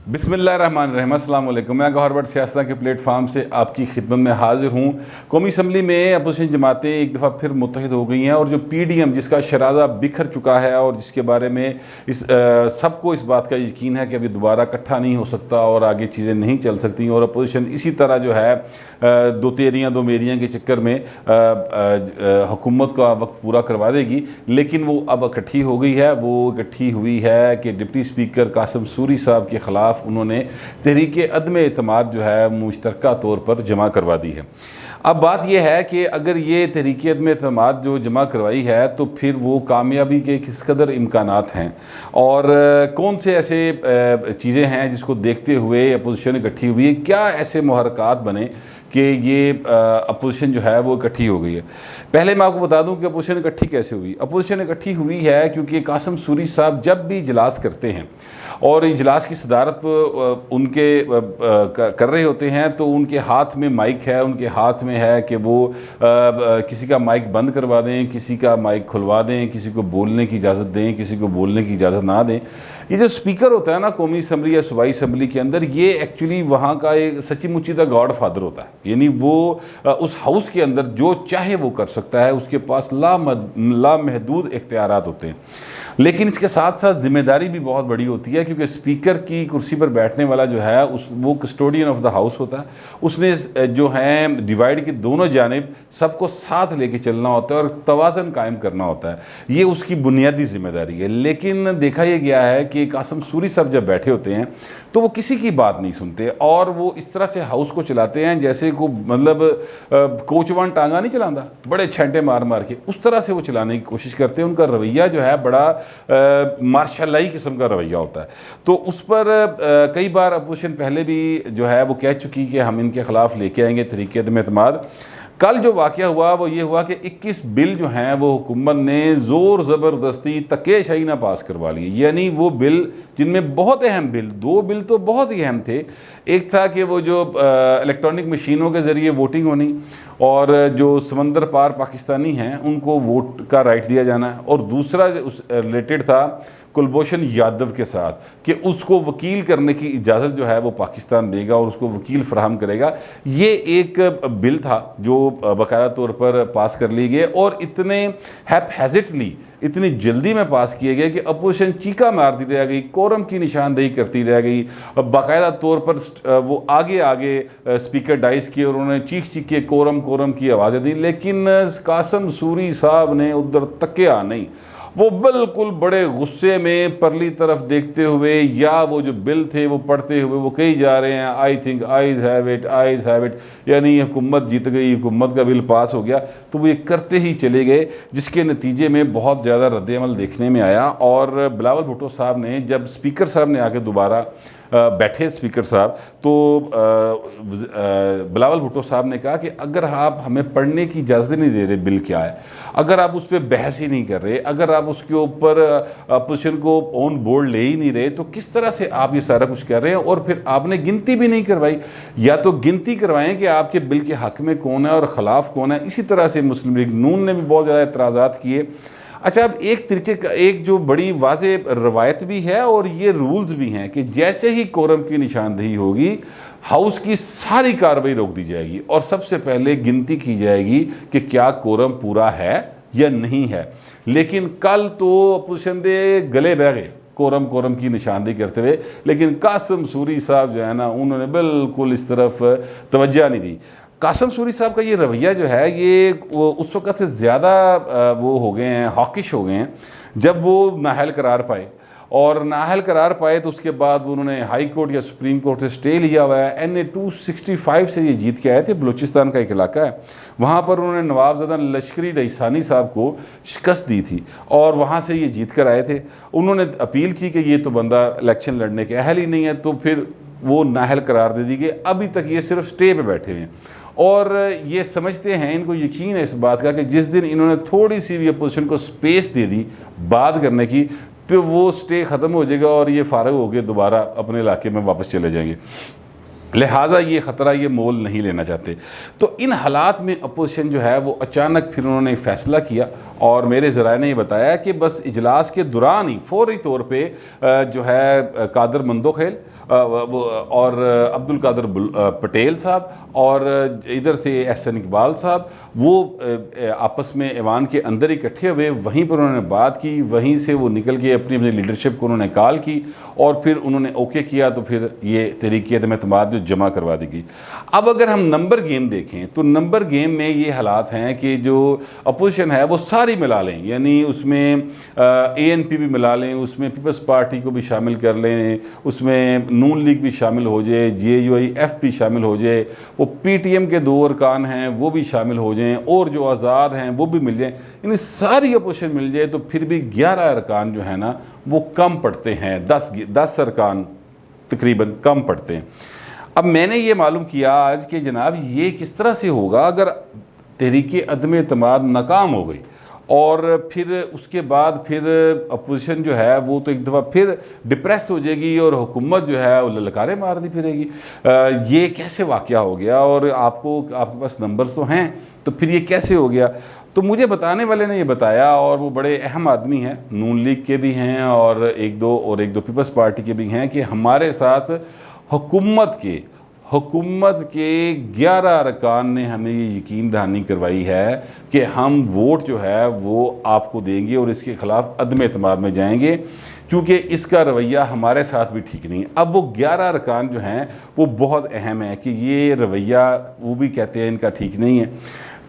बिस्मिल्लाहिर्रहमानिर्रहीम, अस्सलाम वालेकुम। मैं गौहर भट्ट सियासत के प्लेटफार्म से आपकी खिदमत में हाजिर हूँ। कौमी असम्बली में अपोजिशन जमातें एक दफ़ा फिर मुत्तहिद हो गई हैं और जो PDM जिसका शराजा बिखर चुका है और जिसके बारे में सबको इस बात का यकीन है कि अभी दोबारा इकट्ठा नहीं हो सकता और आगे चीज़ें नहीं चल सकती और अपोजिशन इसी तरह जो है दो तेरियाँ दो मेरियाँ के चक्कर में हुकूमत का वक्त पूरा करवा देगी। लेकिन वो अब इकट्ठी हो गई है। वो इकट्ठी हुई है कि डिप्टी स्पीकर कासिम सूरी साहब के ख़िलाफ़ उन्होंने तहरीक अदम एतमाद जो है मुश्तरका तौर पर जमा करवा दी है। अब बात यह है कि अगर ये तहरीक अदम एतमाद जो जमा करवाई है तो फिर वो कामयाबी के किस कदर इम्कानात हैं और कौन से ऐसे चीज़ें हैं जिसको देखते हुए अपोजिशन इकट्ठी हुई है, क्या ऐसे मुहरकात बने कि ये अपोजिशन जो है वो इकट्ठी हो गई है। पहले मैं आपको बता दूं कि अपोजिशन इकट्ठी कैसे हुई। अपोजिशन इकट्ठी हुई है क्योंकि कासिम सूरी साहब जब भी इजलास करते हैं और इजलास की सदारत उनके कर रहे होते हैं तो उनके हाथ में माइक है, उनके हाथ में है कि वो किसी का माइक बंद करवा दें, किसी का माइक खुलवा दें, किसी को बोलने की इजाज़त दें, किसी को बोलने की इजाज़त ना दें। ये जो स्पीकर होता है ना कौमी असम्बली या सूबाई असम्बली के अंदर, ये एक्चुअली वहाँ का एक सच्ची मुच्ची दा गॉड फादर होता है। यानी वो उस हाउस के अंदर जो चाहे वो कर सकता है, उसके पास लामहदूद इख्तियारात होते हैं। लेकिन इसके साथ साथ जिम्मेदारी भी बहुत बड़ी होती है क्योंकि स्पीकर की कुर्सी पर बैठने वाला जो है वो कस्टोडियन ऑफ द हाउस होता है। उसने जो है डिवाइड की दोनों जानिब सबको साथ लेके चलना होता है और तवाज़न कायम करना होता है। ये उसकी बुनियादी जिम्मेदारी है। लेकिन देखा यह गया है कि कासिम सूरी साहब जब बैठे होते हैं तो वो किसी की बात नहीं सुनते और वो इस तरह से हाउस को चलाते हैं जैसे को मतलब कोचवान टांगा नहीं चलाता, बड़े छेंटे मार मार के उस तरह से वो चलाने की कोशिश करते हैं। उनका रवैया जो है बड़ा मार्शलाई किस्म का रवैया होता है। तो उस पर कई बार अपोजिशन पहले भी जो है वो कह चुकी कि हम इनके ख़िलाफ़ लेके आएंगे तहरीक अदम एतमाद। कल जो वाक़या हुआ वो ये हुआ कि 21 बिल जो हैं वो हुकूमत ने ज़ोर ज़बरदस्ती तकेशाही ना पास करवा लिए। यानी वो बिल जिनमें बहुत अहम बिल, दो बिल तो बहुत ही अहम थे। एक था कि वो जो इलेक्ट्रॉनिक मशीनों के ज़रिए वोटिंग होनी और जो समंदर पार पाकिस्तानी हैं उनको वोट का राइट दिया जाना, और दूसरा उस रिलेटेड था कुलभूषण यादव के साथ कि उसको वकील करने की इजाज़त जो है वो पाकिस्तान देगा और उसको वकील फराहम करेगा। ये एक बिल था जो बाकायदा तौर पर पास कर ली गई और इतने हैज़िटली इतनी जल्दी में पास किए गए कि अपोजिशन चीका मारती रह गई, कोरम की निशानदेही करती रह गई। बाकायदा तौर पर वो आगे आगे स्पीकर डाइस किए और उन्होंने चीख चीख के कोरम की आवाज़ें दी। लेकिन कासिम सूरी साहब ने उधर तकिया नहीं। वो बिल्कुल बड़े गुस्से में परली तरफ देखते हुए या वो जो बिल थे वो पढ़ते हुए वो कही जा रहे हैं I think eyes have it, यानी हुकूमत जीत गई, हुकूमत का बिल पास हो गया। तो वो ये करते ही चले गए जिसके नतीजे में बहुत ज़्यादा रद्द-ए-अमल देखने में आया। और बिलावल भुट्टो साहब ने जब स्पीकर साहब ने आके दोबारा बैठे स्पीकर साहब तो बिलावल भुट्टो साहब ने कहा कि अगर आप हमें पढ़ने की इजाज़त नहीं दे रहे बिल क्या है, अगर आप उस पर बहस ही नहीं कर रहे, अगर आप उसके ऊपर अपोजिशन को ऑन बोर्ड ले ही नहीं रहे, तो किस तरह से आप ये सारा कुछ कर रहे हैं। और फिर आपने गिनती भी नहीं करवाई। या तो गिनती करवाएं कि आपके बिल के हक़ में कौन है और ख़िलाफ़ कौन है। इसी तरह से मुस्लिम लीग नून ने भी बहुत ज़्यादा एतराज़ात किए। अच्छा, अब एक तरीके का एक जो बड़ी वाज़े रवायत भी है और ये रूल्स भी हैं कि जैसे ही कोरम की निशानदेही होगी हाउस की सारी कार्रवाई रोक दी जाएगी और सबसे पहले गिनती की जाएगी कि क्या कोरम पूरा है या नहीं है। लेकिन कल तो अपोजिशन दे गले बह गए कोरम की निशानदेही करते हुए, लेकिन कासिम सूरी साहब जो है ना उन्होंने बिल्कुल इस तरफ तवज्जो नहीं दी। कासिम सूरी साहब का ये रवैया जो है ये उस वक़्त से ज़्यादा वो हो गए हैं, हॉकिश हो गए हैं जब वो नाअहल करार पाए। और नाअहल करार पाए तो उसके बाद उन्होंने हाई कोर्ट या सुप्रीम कोर्ट से स्टे लिया हुआ है। NA 265 से ये जीत के आए थे। बलूचिस्तान का एक इलाका है, वहाँ पर उन्होंने नवाबज़दा लश्करी रईसानी साहब को शिकस्त दी थी और वहाँ से ये जीत कर आए थे। उन्होंने अपील की कि ये तो बंदा इलेक्शन लड़ने के अहल ही नहीं है, तो फिर वो नाअहल करार दे दी गई। अभी तक ये सिर्फ स्टे पे बैठे हुए हैं और ये समझते हैं, इनको यकीन है इस बात का कि जिस दिन इन्होंने थोड़ी सी भी अपोजिशन को स्पेस दे दी बात करने की तो वो स्टे ख़त्म हो जाएगा और ये फ़ारग होकर दोबारा अपने इलाके में वापस चले जाएंगे। लिहाजा ये ख़तरा ये मोल नहीं लेना चाहते। तो इन हालात में अपोजिशन जो है वो अचानक फिर उन्होंने फ़ैसला किया और मेरे ज़राए ने ये बताया कि बस इजलास के दौरान ही फौरी तौर पे जो है कादर मंदोखेल और अब्दुल कादर पटेल साहब और इधर से एहसन इकबाल साहब वो आपस में ऐवान के अंदर इकट्ठे हुए, वहीं पर उन्होंने बात की, वहीं से वो निकल के अपनी अपनी लीडरशिप को उन्होंने कॉल की और फिर उन्होंने ओके किया, तो फिर ये तहरीक एतमाद जो जमा करवा दी गई। अब अगर हम नंबर गेम देखें तो नंबर गेम में ये हालात हैं कि जो अपोजिशन है वो सारी मिला लें, यानी उसमें ANP भी मिला लें, उसमें पीपल्स पार्टी को भी शामिल कर लें, उसमें नून लीग भी शामिल हो जाए, JUIF भी शामिल हो जाए, वो PTM के 2 अरकान हैं वो भी शामिल हो जाएं और जो आज़ाद हैं वो भी मिल जाएं, यानी सारी अपोजिशन मिल जाए तो फिर भी 11 अरकान जो है ना वो कम पड़ते हैं, 10 अरकान तकरीबन कम पड़ते हैं। अब मैंने ये मालूम किया आज कि जनाब ये किस तरह से होगा अगर तहरीक अदम एतमाद नाकाम हो गई और फिर उसके बाद फिर अपोजिशन जो है वो तो एक दफ़ा फिर डिप्रेस हो जाएगी और हुकूमत जो है वो ललकारे मारती फिरेगी। ये कैसे वाक़या हो गया और आपके पास नंबर्स तो हैं, तो फिर ये कैसे हो गया? तो मुझे बताने वाले ने ये बताया, और वो बड़े अहम आदमी हैं, नून लीग के भी हैं और एक दो पीपल्स पार्टी के भी हैं, कि हमारे साथ हुकूमत के 11 अरकान ने हमें ये यकीन दहानी करवाई है कि हम वोट जो है वो आपको देंगे और इसके ख़िलाफ़ अदम एतमाद में जाएंगे, क्योंकि इसका रवैया हमारे साथ भी ठीक नहीं है। अब वो 11 अरकान जो हैं वो बहुत अहम है कि ये रवैया वो भी कहते हैं इनका ठीक नहीं है।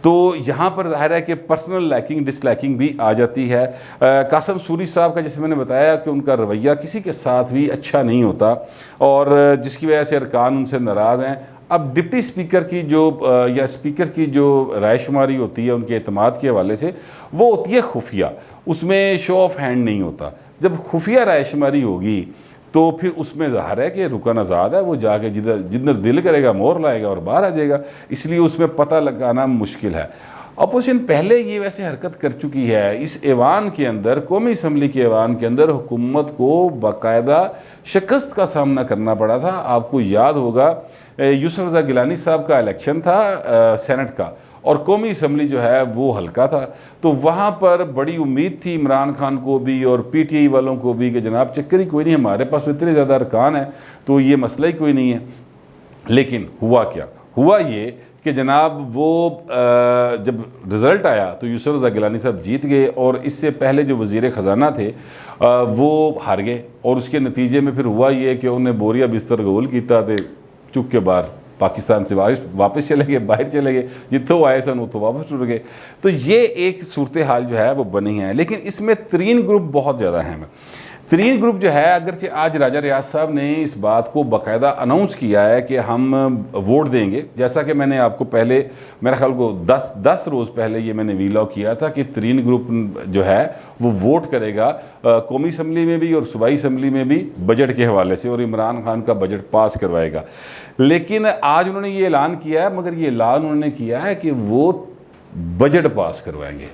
तो यहाँ पर ज़ाहिर है कि पर्सनल लाइकिंग डिसलाइकिंग भी आ जाती है। कासम सूरी साहब का जैसे मैंने बताया कि उनका रवैया किसी के साथ भी अच्छा नहीं होता और जिसकी वजह से अरकान उनसे नाराज़ हैं। अब डिप्टी स्पीकर की जो या स्पीकर की जो रायशुमारी होती है उनके एतमाद के हवाले से, वो होती है खुफिया, उसमें शो ऑफ हैंड नहीं होता। जब खुफिया रायशुमारी होगी तो फिर उसमें ज़ाहिर है कि रुकन आज़ाद है, वो जाके जिधर दिल करेगा मोहर लाएगा और बाहर आ जाएगा, इसलिए उसमें पता लगाना मुश्किल है। अपोजिशन पहले ये वैसे हरकत कर चुकी है, इस ऐवान के अंदर, कौमी असम्बली के ऐवान के अंदर हुकूमत को बाकायदा शिकस्त का सामना करना पड़ा था। आपको याद होगा यूसुफ रज़ा गिलानी साहब का इलेक्शन था सेनेट का, और कौमी असम्बली जो है वो हल्का था, तो वहाँ पर बड़ी उम्मीद थी इमरान खान को भी और PTI वालों को भी कि जनाब चक्कर ही कोई नहीं, हमारे पास इतने ज़्यादा अरकान है तो ये मसला ही कोई नहीं है। लेकिन हुआ क्या? हुआ ये कि जनाब वो जब रिज़ल्ट आया तो यूसुफ रज़ा गिलानी साहब जीत गए और इससे पहले जो वज़ीर ख़जाना थे वो हार गए, और उसके नतीजे में फिर हुआ ये कि उन्हें बोरिया बिस्तर गोल किया तो चुप के बाहर पाकिस्तान से वापस चले गए, बाहर चले गए, जितों आए सन उतो वापस टुट गए। तो ये एक सूरत हाल जो है वो बनी है। लेकिन इसमें 3 ग्रुप बहुत ज़्यादा अहम है। 3 ग्रुप जो है, अगरचे आज राजा रियाज साहब ने इस बात को बाकायदा अनाउंस किया है कि हम वोट देंगे, जैसा कि मैंने आपको पहले मेरा ख्याल को 10 रोज़ पहले ये मैंने वीलॉग किया था कि 3 ग्रुप जो है वो वोट करेगा कौमी असम्बली में भी और सूबाई असम्बली में भी बजट के हवाले से, और इमरान खान का बजट पास करवाएगा। लेकिन आज उन्होंने ये ऐलान किया है, मगर ये ऐलान उन्होंने किया है कि वो बजट पास करवाएंगे।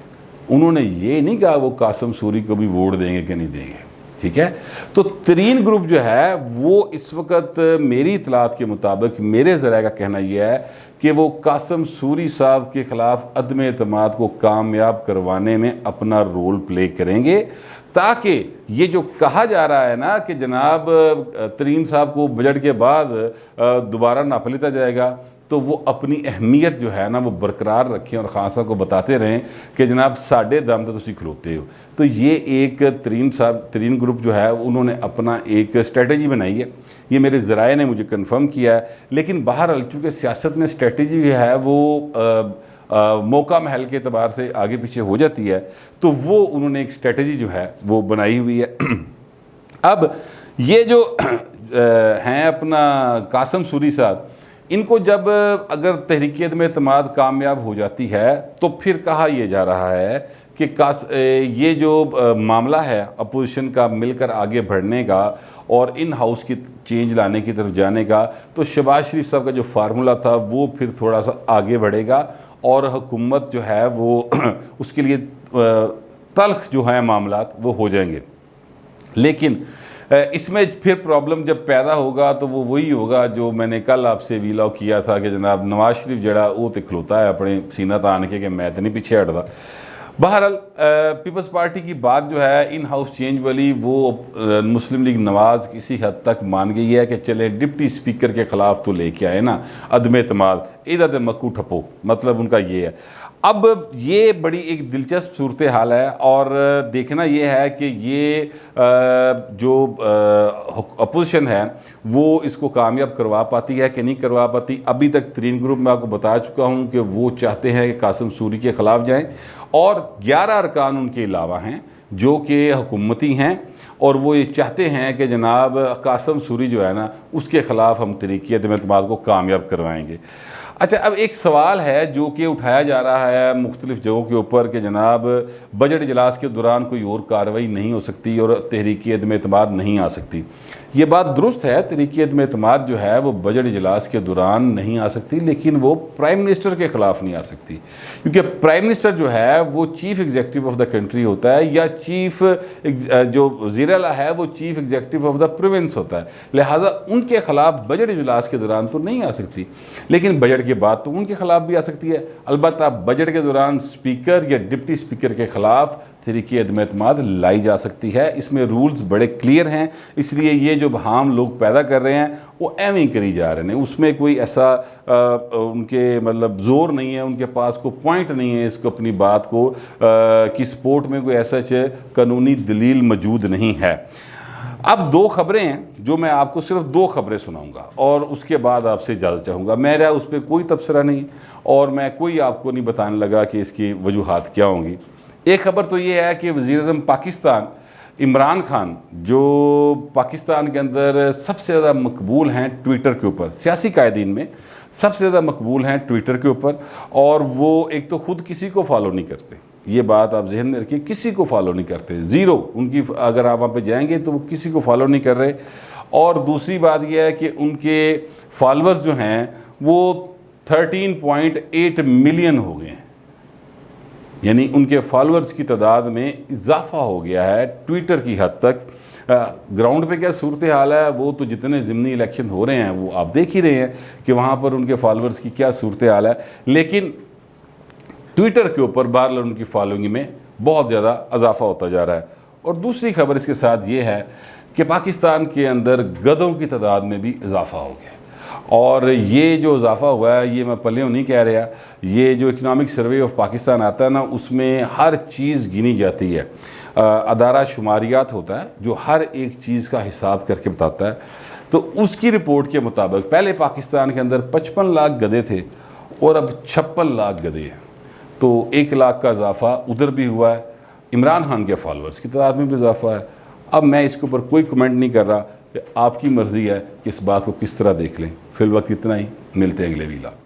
उन्होंने ये नहीं कहा वो कासम सूरी को भी वोट देंगे कि नहीं देंगे, ठीक है। तो 3 ग्रुप जो है वो इस वक्त मेरी इतलात के मुताबिक, मेरे ज़राए का कहना यह है कि वो कासम सूरी साहब के ख़िलाफ़ अदम एतमाद को कामयाब करवाने में अपना रोल प्ले करेंगे, ताकि ये जो कहा जा रहा है ना कि जनाब तरीन साहब को बजट के बाद दोबारा नाप लिया जाएगा, तो वो अपनी अहमियत जो है ना वो बरकरार रखें और खान साहब को बताते रहें कि जनाब साढ़े दम तो तुम खलोते हो। तो ये एक तरीन ग्रुप जो है उन्होंने अपना एक स्ट्रेटजी बनाई है, ये मेरे ज़राए ने मुझे कन्फर्म किया है। लेकिन बहरहाल चूँकि सियासत में स्ट्रेटजी जो है वो मौका महल के अतबार से आगे पीछे हो जाती है, तो वो उन्होंने एक स्ट्रेटजी जो है वो बनाई हुई है। अब ये जो हैं अपना कासम सूरी साहब, इनको जब अगर तहरीक अदम एतमाद कामयाब हो जाती है तो फिर कहा यह जा रहा है कि ये जो मामला है अपोजिशन का मिलकर आगे बढ़ने का और इन हाउस की चेंज लाने की तरफ जाने का, तो शहबाज शरीफ साहब का जो फार्मूला था वो फिर थोड़ा सा आगे बढ़ेगा और हुकूमत जो है वो उसके लिए तल्ख जो है मामलात वो हो जाएंगे। लेकिन इसमें फिर प्रॉब्लम जब पैदा होगा तो वो वही होगा जो मैंने कल आपसे वीलॉग किया था कि जनाब नवाज शरीफ जड़ा वो तो खलोता है अपने सीना तान के कि मैं तो नहीं पीछे हटता। बहरहाल पीपल्स पार्टी की बात जो है इन हाउस चेंज वाली, वो मुस्लिम लीग नवाज़ किसी हद तक मान गई है कि चले डिप्टी स्पीकर के ख़िलाफ़ तो लेके आए ना अदम एतमाद, इधर मक्कू ठप्पो, मतलब उनका ये है। अब ये बड़ी एक दिलचस्प सूरत हाल है और देखना ये है कि ये जो अपोजिशन है वो इसको कामयाब करवा पाती है कि नहीं करवा पाती। अभी तक तरीन ग्रुप में आपको बता चुका हूँ कि वो चाहते हैं कि कासिम सूरी के ख़िलाफ़ जाएं और 11 अरकान उनके अलावा हैं जो कि हुकूमती हैं और वो ये चाहते हैं कि जनाब कासिम सूरी जो है ना उसके ख़िलाफ़ हम तहरीक अदम एतमाद को कामयाब करवाएंगे। अच्छा, अब एक सवाल है जो कि उठाया जा रहा है मुख्तलिफ़ जगहों के ऊपर कि जनाब बजट इजलास के दौरान कोई और कार्रवाई नहीं हो सकती और तहरीक अदम एतमाद नहीं आ सकती। ये बात दुरुस्त है, तहरीक अदम एतमाद जो है वो बजट इजलास के दौरान नहीं आ सकती, लेकिन वो प्राइम मिनिस्टर के ख़िलाफ़ नहीं आ सकती क्योंकि प्राइम मिनिस्टर जो है वो chief executive of the country होता है या जो वज़ीर आला है वो chief executive of the province होता है, लिहाजा उनके ख़िलाफ़ बजट इजलास के दौरान तो नहीं आ सकती, लेकिन बजट की बात तो उनके ख़िलाफ़ भी आ सकती है। अलबत्ता बजट के दौरान स्पीकर या डिप्टी स्पीकर के ख़िलाफ़ तहरीक अदम एतमाद लाई जा सकती है। इसमें रूल्स बड़े क्लियर हैं, इसलिए ये जो बहाम लोग पैदा कर रहे हैं वो एवं ही करी जा रहे हैं, उसमें कोई ऐसा उनके मतलब ज़ोर नहीं है, उनके पास कोई पॉइंट नहीं है इसको अपनी बात को कि सपोर्ट में कोई ऐसा कानूनी दलील मौजूद नहीं है। अब 2 खबरें हैं जो मैं आपको सिर्फ 2 खबरें सुनाऊंगा और उसके बाद आपसे इजाज़त चाहूँगा। मेरा उस पर कोई तबसरा नहीं और मैं कोई आपको नहीं बताने लगा कि इसकी वजूहात क्या होंगी। एक खबर तो ये है कि वज़ीर-ए-आज़म पाकिस्तान इमरान खान जो पाकिस्तान के अंदर सबसे ज़्यादा मकबूल हैं ट्विटर के ऊपर, सियासी कायदीन में सबसे ज़्यादा मकबूल हैं ट्विटर के ऊपर, और वो एक तो ख़ुद किसी को फॉलो नहीं करते, ये बात आप जहन में रखिए, किसी को फॉलो नहीं करते, ज़ीरो उनकी, अगर आप वहाँ पे जाएंगे तो वो किसी को फॉलो नहीं कर रहे। और दूसरी बात यह है कि उनके फॉलोअर्स जो हैं वो 13.8 मिलियन हो गए हैं, यानी उनके फॉलोअर्स की तादाद में इजाफा हो गया है ट्विटर की हद तक। ग्राउंड पे क्या सूरत हाल है वो तो जितने ज़िमनी इलेक्शन हो रहे हैं वो आप देख ही रहे हैं कि वहाँ पर उनके फॉलोअर्स की क्या सूरत हाल है, लेकिन ट्विटर के ऊपर बहरहाल उनकी फॉलोइंग में बहुत ज़्यादा इजाफा होता जा रहा है। और दूसरी खबर इसके साथ ये है कि पाकिस्तान के अंदर गधों की तादाद में भी इजाफा हो गया, और ये जो इजाफा हुआ है ये मैं पल्लियों नहीं कह रहा, ये जो इकनॉमिक सर्वे ऑफ पाकिस्तान आता है ना उसमें हर चीज़ गिनी जाती है। अदारा शुमारियात होता है जो हर एक चीज़ का हिसाब करके बताता है, तो उसकी रिपोर्ट के मुताबिक पहले पाकिस्तान के अंदर 55 लाख गधे थे और अब 56 लाख गधे हैं, तो 1 लाख का इजाफा उधर भी हुआ है। इमरान खान के फॉलोअर्स की तादाद में भी इजाफा है। अब मैं इसके ऊपर कोई कमेंट नहीं कर रहा, आपकी मर्ज़ी है कि इस बात को किस तरह देख लें। फिल वक्त इतना ही, मिलते हैं अगले वीडियो।